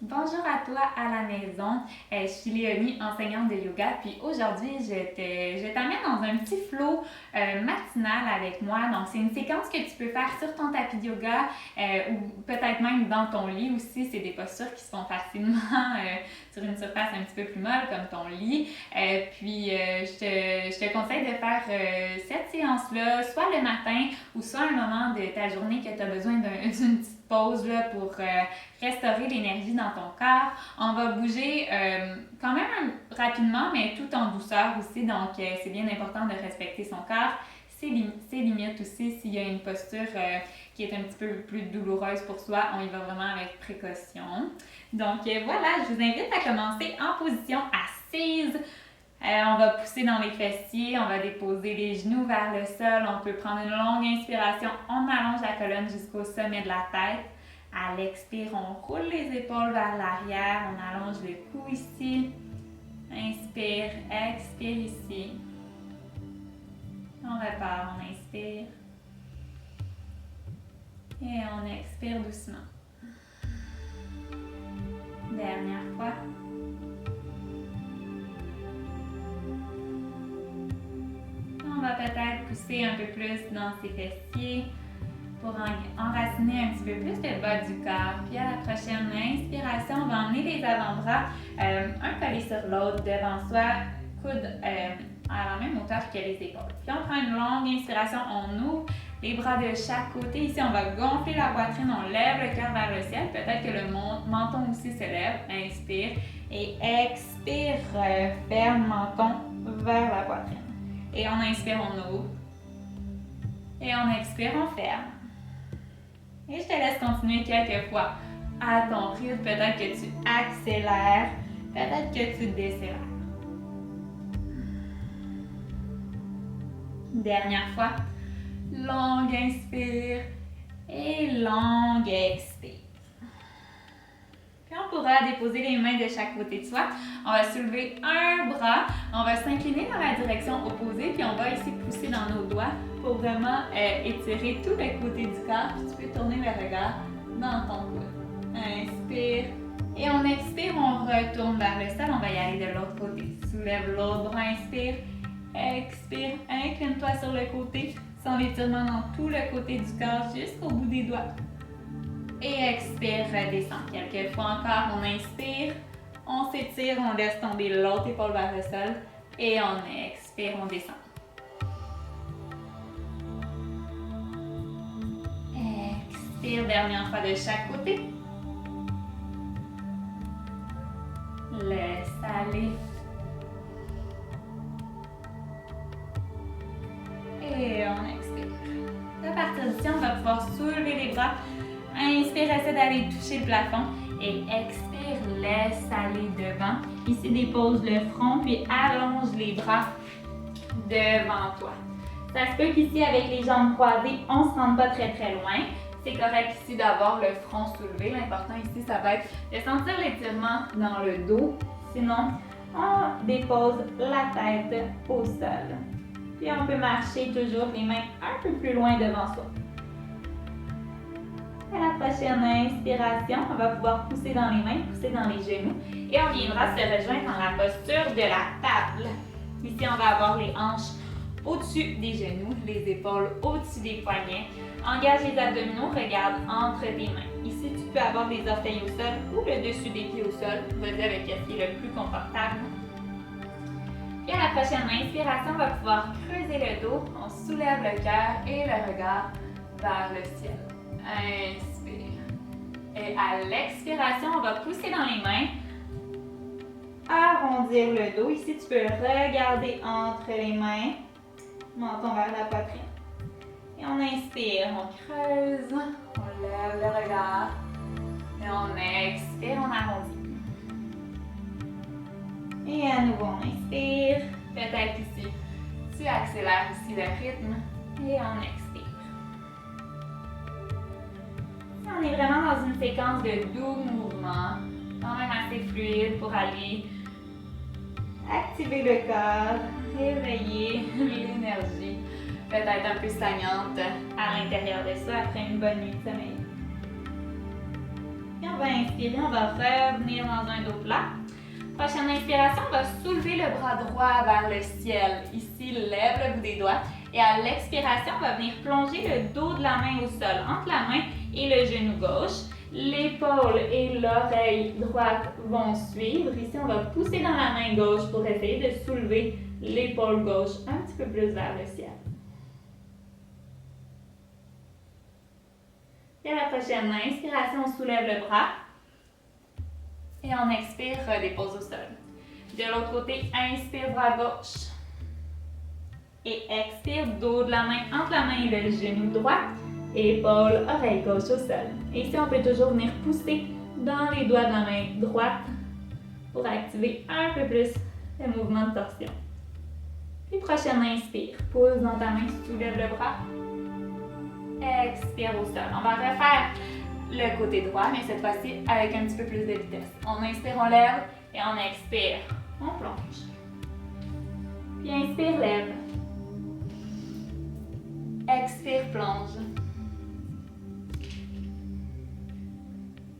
Bonjour à toi à la maison. Je suis Léonie, enseignante de yoga. Puis aujourd'hui, je t'amène dans un petit flow matinal avec moi. Donc, c'est une séquence que tu peux faire sur ton tapis de yoga ou peut-être même dans ton lit aussi. C'est des postures qui se font facilement sur une surface un petit peu plus molle comme ton lit. Je te conseille de faire cette séance-là, soit le matin ou soit un moment de ta journée que tu as besoin d'une petite pause là, pour restaurer l'énergie dans ton corps. On va bouger quand même rapidement, mais tout en douceur aussi. Donc, c'est bien important de respecter son corps, ses limites aussi. S'il y a une posture qui est un petit peu plus douloureuse pour soi, on y va vraiment avec précaution. Donc, voilà, je vous invite à commencer en position assise. On va pousser dans les fessiers, on va déposer les genoux vers le sol. On peut prendre une longue inspiration, on allonge la colonne jusqu'au sommet de la tête. À l'expire, on roule les épaules vers l'arrière, on allonge le cou ici. Inspire, expire ici. On repart, on inspire. Et on expire doucement. Dernière fois. On va peut-être pousser un peu plus dans ses fessiers pour enraciner un petit peu plus le bas du corps. Puis à la prochaine inspiration, on va emmener les avant-bras un collé sur l'autre devant soi, coude à la même hauteur que les épaules. Puis on prend une longue inspiration, on ouvre les bras de chaque côté. Ici, on va gonfler la poitrine, on lève le cœur vers le ciel. Peut-être que le menton aussi se lève. Inspire et expire, ferme le menton vers la poitrine. Et on inspire, on ouvre. Et on expire, on ferme. Et je te laisse continuer quelques fois à ton rythme. Peut-être que tu accélères, peut-être que tu décélères. Dernière fois. Longue inspire et longue expire. Puis on pourra déposer les mains de chaque côté de soi. On va soulever un bras, on va s'incliner dans la direction opposée, puis on va ici pousser dans nos doigts pour vraiment étirer tout le côté du corps. Puis tu peux tourner le regard dans ton coude. Inspire. Et on expire, on retourne vers le sol. On va y aller de l'autre côté. Soulève l'autre bras, inspire. Expire, incline-toi sur le côté, sans l'étirement dans tout le côté du corps jusqu'au bout des doigts. Et expire, redescend. Quelques fois encore, on inspire, on s'étire, on laisse tomber l'autre épaule vers le sol. Et on expire, on descend. Expire, dernière fois de chaque côté. Laisse aller. Et on expire. À partir d'ici, on va pouvoir soulever les bras. Inspire, essaie d'aller toucher le plafond. Et expire, laisse aller devant. Ici, dépose le front, puis allonge les bras devant toi. Ça se peut qu'ici, avec les jambes croisées, on ne se rende pas très très loin. C'est correct ici d'avoir le front soulevé. L'important ici, ça va être de sentir l'étirement dans le dos. Sinon, on dépose la tête au sol. Puis on peut marcher toujours les mains un peu plus loin devant soi. À la prochaine inspiration, on va pouvoir pousser dans les mains, pousser dans les genoux. Et on viendra se rejoindre dans la posture de la table. Ici, on va avoir les hanches au-dessus des genoux, les épaules au-dessus des poignets. Engage les abdominaux, regarde entre tes mains. Ici, tu peux avoir les orteils au sol ou le dessus des pieds au sol. Vas-y avec ce qui est le plus confortable. Et à la prochaine inspiration, on va pouvoir creuser le dos. On soulève le cœur et le regard vers le ciel. Inspire. Et à l'expiration, on va pousser dans les mains. Arrondir le dos. Ici, tu peux regarder entre les mains. Menton vers la poitrine. Et on inspire, on creuse, on lève le regard. Et on expire, on arrondit. Et à nouveau, on inspire. Peut-être ici, tu accélères aussi le rythme. Et on expire. On est vraiment dans une séquence de doux mouvements, quand même assez fluide pour aller activer le corps, réveiller l'énergie, peut-être un peu stagnante à l'intérieur de soi après une bonne nuit de sommeil. Puis on va inspirer, on va revenir dans un dos plat. Prochaine inspiration, on va soulever le bras droit vers le ciel. Ici, lève le bout des doigts. Et à l'expiration, on va venir plonger le dos de la main au sol, entre la main et le genou gauche. L'épaule et l'oreille droite vont suivre. Ici, on va pousser dans la main gauche pour essayer de soulever l'épaule gauche un petit peu plus vers le ciel. Et à la prochaine inspiration, on soulève le bras. Et on expire, dépose au sol. De l'autre côté, inspire, bras gauche. Et expire, dos de la main entre la main et le genou droit. Épaule, oreille gauche au sol. Et ici, on peut toujours venir pousser dans les doigts de la main droite pour activer un peu plus le mouvement de torsion. Puis prochaine inspire, pousse dans ta main, soulève le bras. Expire au sol. On va refaire le côté droit, mais cette fois-ci avec un petit peu plus de vitesse. On inspire, on lève et on expire, on plonge. Puis inspire, lève. Expire, plonge.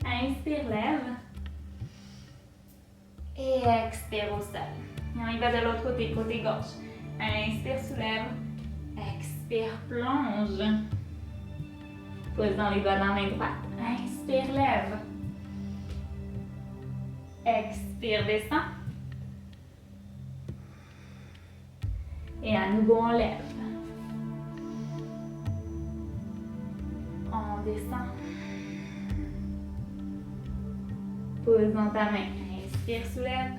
Inspire, lève. Et expire au sol. Et on y va de l'autre côté, côté gauche. Inspire, soulève. Expire, plonge. Pousse dans les doigts de la main droite. Inspire, lève. Expire, descend. Et à nouveau, on lève. On descend. Pousse dans ta main. Inspire, soulève.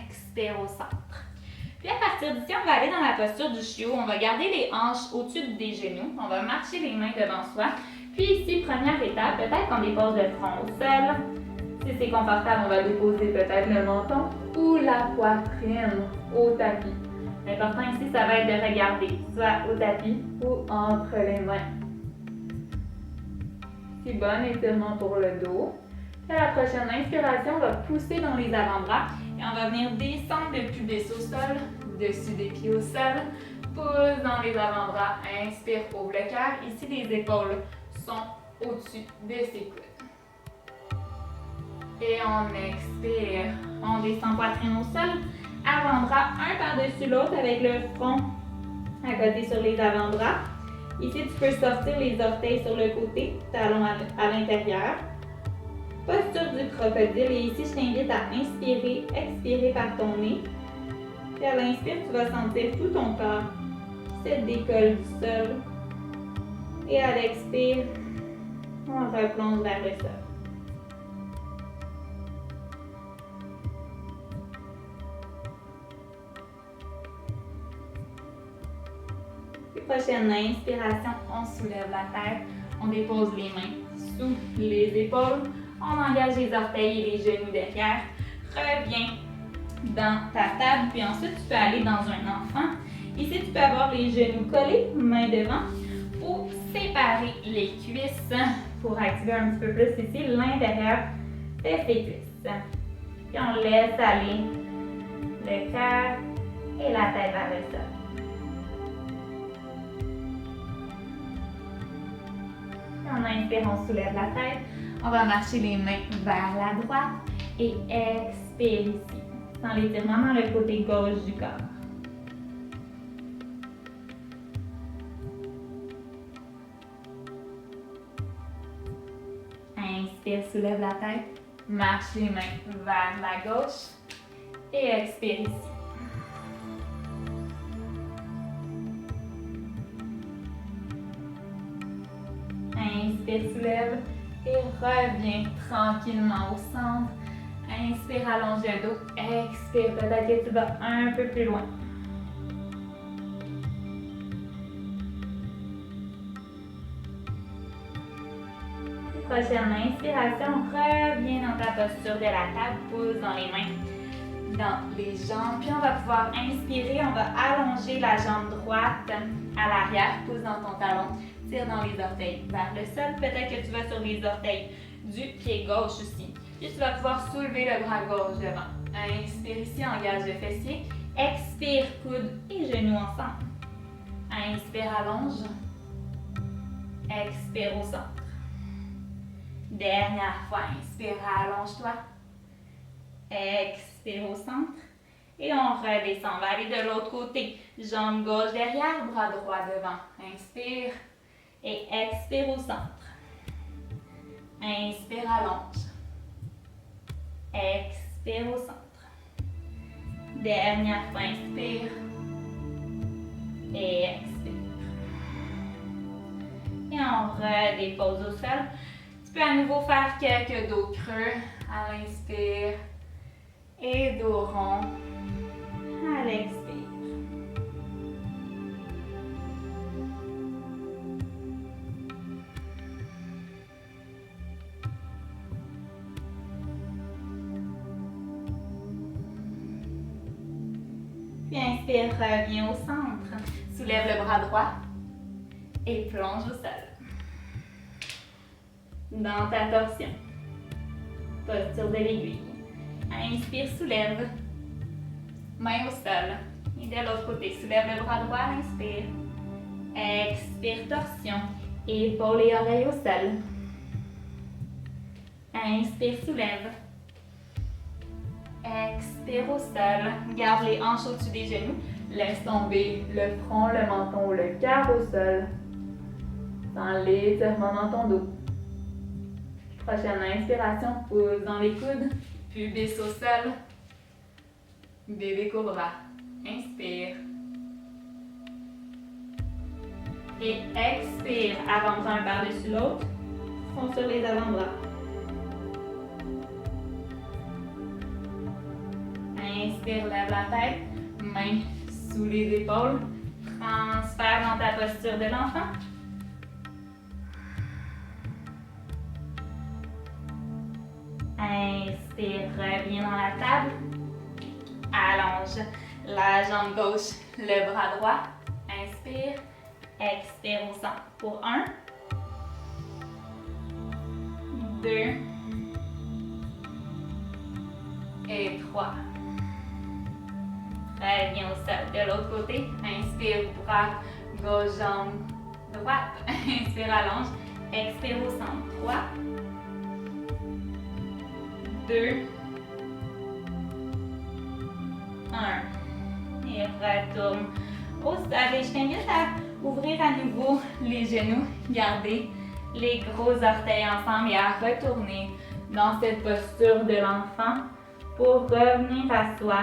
Expire au centre. Puis à partir d'ici, on va aller dans la posture du chiot. On va garder les hanches au-dessus des genoux. On va marcher les mains devant soi. Puis ici, première étape, peut-être qu'on dépose le front au sol. Si c'est confortable, on va déposer peut-être le menton ou la poitrine au tapis. L'important ici, ça va être de regarder soit au tapis ou entre les mains. C'est bon étirement pour le dos. Puis à la prochaine inspiration, on va pousser dans les avant-bras et on va venir descendre le pubis au sol, dessus des pieds au sol. Pousse dans les avant-bras, inspire, ouvre le cœur. Ici, les épaules sont au-dessus de ses coudes. Et on expire, on descend poitrine au sol. Avant-bras un par-dessus l'autre avec le front à côté sur les avant-bras. Ici, tu peux sortir les orteils sur le côté, talons à l'intérieur. Posture du crocodile. Et ici, je t'invite à inspirer, expirer par ton nez. Puis à l'inspire, tu vas sentir tout ton corps qui se décolle du sol. Et à l'expire, on replonge vers le sol. Prochaine inspiration, on soulève la tête, on dépose les mains sous les épaules, on engage les orteils et les genoux derrière, reviens dans ta table, puis ensuite tu peux aller dans un enfant. Ici, tu peux avoir les genoux collés, mains devant, ou séparer les cuisses pour activer un petit peu plus ici l'intérieur de tes cuisses. Puis on laisse aller le cœur et la tête vers le sol. On inspire, on soulève la tête. On va marcher les mains vers la droite et expire ici. Sans l'étirement dans le côté gauche du corps. Inspire, soulève la tête. Marche les mains vers la gauche et expire ici. Inspire, soulève et reviens tranquillement au centre. Inspire, allonge le dos. Expire, peut-être que tu vas un peu plus loin. Prochaine inspiration, reviens dans ta posture de la table, pousse dans les mains, dans les jambes. Puis on va pouvoir inspirer, on va allonger la jambe droite à l'arrière, pousse dans ton talon. Tire dans les orteils vers le sol. Peut-être que tu vas sur les orteils du pied gauche aussi. Puis tu vas pouvoir soulever le bras gauche devant. Inspire ici, engage le fessier. Expire, coude et genoux ensemble. Inspire, allonge. Expire au centre. Dernière fois, inspire, allonge-toi. Expire au centre. Et on redescend. On va aller de l'autre côté. Jambe gauche derrière, bras droit devant. Inspire et expire au centre. Inspire, allonge. Expire au centre. Dernière fois, inspire et expire. Et on redépose au sol. Tu peux à nouveau faire quelques dos creux à l'inspire et dos rond à l'expire. Puis inspire, reviens au centre. Soulève le bras droit et plonge au sol. Dans ta torsion. Posture de l'aiguille. Inspire, soulève. Main au sol. Et de l'autre côté, soulève le bras droit, inspire. Expire, torsion. Épaules et oreilles au sol. Inspire, soulève. Expire au sol. Garde les hanches au-dessus des genoux. Laisse tomber le front, le menton ou le cœur au sol. Sens l'étirement dans ton dos. Prochaine inspiration, pousse dans les coudes. Pubis au sol. Bébé cobra. Inspire. Et expire. Avant-bras un par-dessus l'autre. Front sur les avant-bras. Inspire, lève la tête. Main sous les épaules. Transfère dans ta posture de l'enfant. Inspire, reviens dans la table. Allonge la jambe gauche, le bras droit. Inspire, expire au centre pour 1, 2 et 3. Reviens au sol. De l'autre côté, inspire, bras gauche, jambe droite. Inspire, allonge. Expire au centre. 3, 2, 1. Et retourne au sol. Et je t'invite à ouvrir à nouveau les genoux. Garder les gros orteils ensemble et à retourner dans cette posture de l'enfant pour revenir à soi.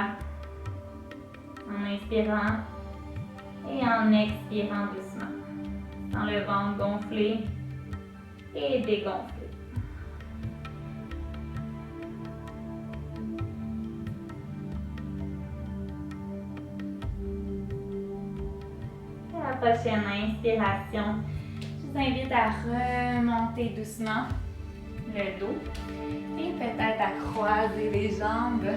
En inspirant et en expirant doucement. Dans le ventre gonflé et dégonflé. Et la prochaine inspiration, je vous invite à remonter doucement le dos et peut-être à croiser les jambes.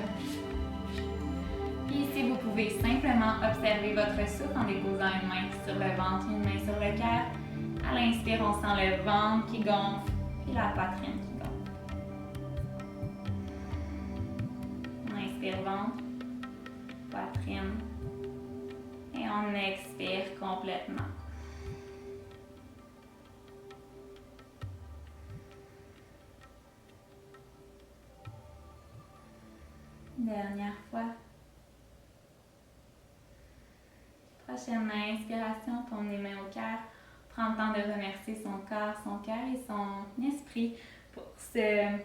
Puis ici, vous pouvez simplement observer votre souffle en déposant une main sur le ventre, une main sur le cœur. À l'inspire, on sent le ventre qui gonfle et la poitrine qui gonfle. On inspire ventre, poitrine et on expire complètement. Dernière fois. Prochaine inspiration, paume les mains au cœur. Prends le temps de remercier son corps, son cœur et son esprit pour ce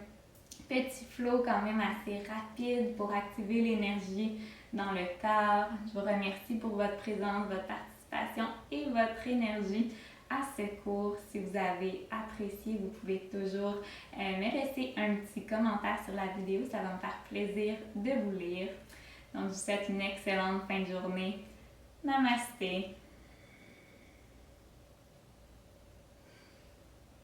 petit flow quand même assez rapide pour activer l'énergie dans le corps. Je vous remercie pour votre présence, votre participation et votre énergie à ce cours. Si vous avez apprécié, vous pouvez toujours me laisser un petit commentaire sur la vidéo. Ça va me faire plaisir de vous lire. Donc, je vous souhaite une excellente fin de journée. Namasté.